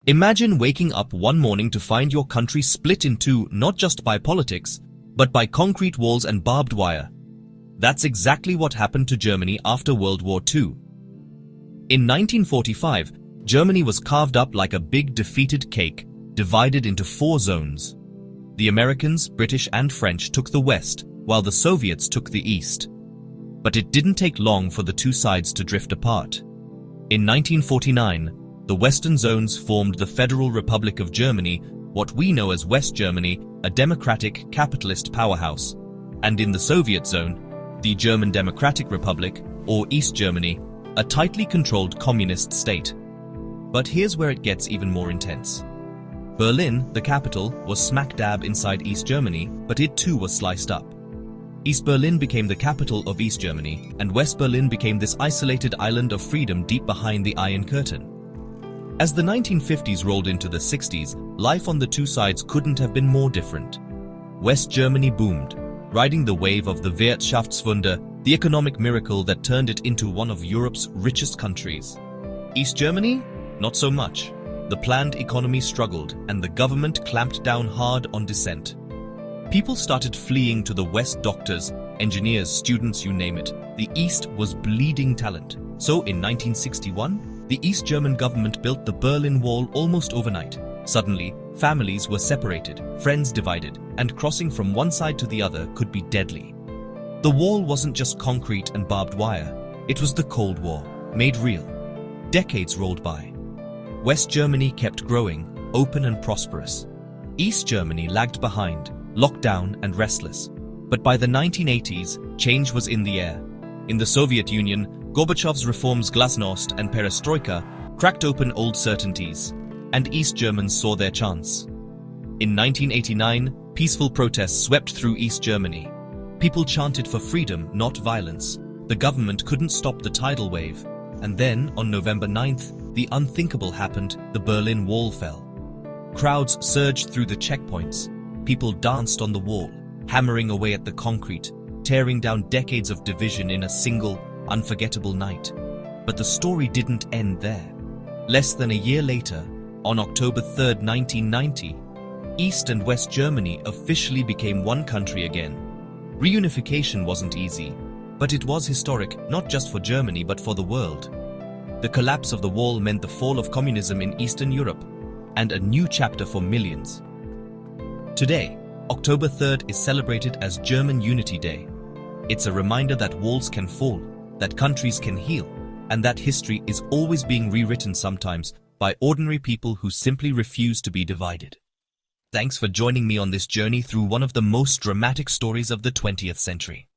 Imagine waking up one morning to find your country split in two not just by politics, but by concrete walls and barbed wire. That's exactly what happened to Germany after World War II. In 1945, Germany was carved up like a big defeated cake, divided into 4 zones. The Americans, British and French took the West, while the Soviets took the East. But it didn't take long for the two sides to drift apart. In 1949, the Western zones formed the Federal Republic of Germany, what we know as West Germany, a democratic, capitalist powerhouse, and in the Soviet zone, the German Democratic Republic, or East Germany, a tightly controlled communist state. But here's where it gets even more intense. Berlin, the capital, was smack dab inside East Germany, but it too was sliced up. East Berlin became the capital of East Germany, and West Berlin became this isolated island of freedom deep behind the Iron Curtain. As the 1950s rolled into the 60s, life on the two sides couldn't have been more different. West Germany boomed, riding the wave of the Wirtschaftswunder, the economic miracle that turned it into one of Europe's richest countries. East Germany? Not so much. The planned economy struggled, and the government clamped down hard on dissent. People started fleeing to the West. Doctors, engineers, students, you name it. The East was bleeding talent. So in 1961, the East German government built the Berlin Wall almost overnight. Suddenly, families were separated, friends divided, and crossing from one side to the other could be deadly. The wall wasn't just concrete and barbed wire. It was the Cold War, made real. Decades rolled by. West Germany kept growing, open and prosperous. East Germany lagged behind, locked down and restless. But by the 1980s, change was in the air. In the Soviet Union, Gorbachev's reforms Glasnost and Perestroika cracked open old certainties, and East Germans saw their chance. In 1989, peaceful protests swept through East Germany. People chanted for freedom, not violence. The government couldn't stop the tidal wave. And then, on November 9th, the unthinkable happened: the Berlin Wall fell. Crowds surged through the checkpoints. People danced on the wall, hammering away at the concrete, tearing down decades of division in a single, unforgettable night. But the story didn't end there. Less than a year later, on October 3, 1990, East and West Germany officially became one country again. Reunification wasn't easy, but it was historic, not just for Germany but for the world. The collapse of the wall meant the fall of communism in Eastern Europe, and a new chapter for millions. Today, October 3rd is celebrated as German Unity Day. It's a reminder that walls can fall, that countries can heal, and that history is always being rewritten, sometimes by ordinary people who simply refuse to be divided. Thanks for joining me on this journey through one of the most dramatic stories of the 20th century.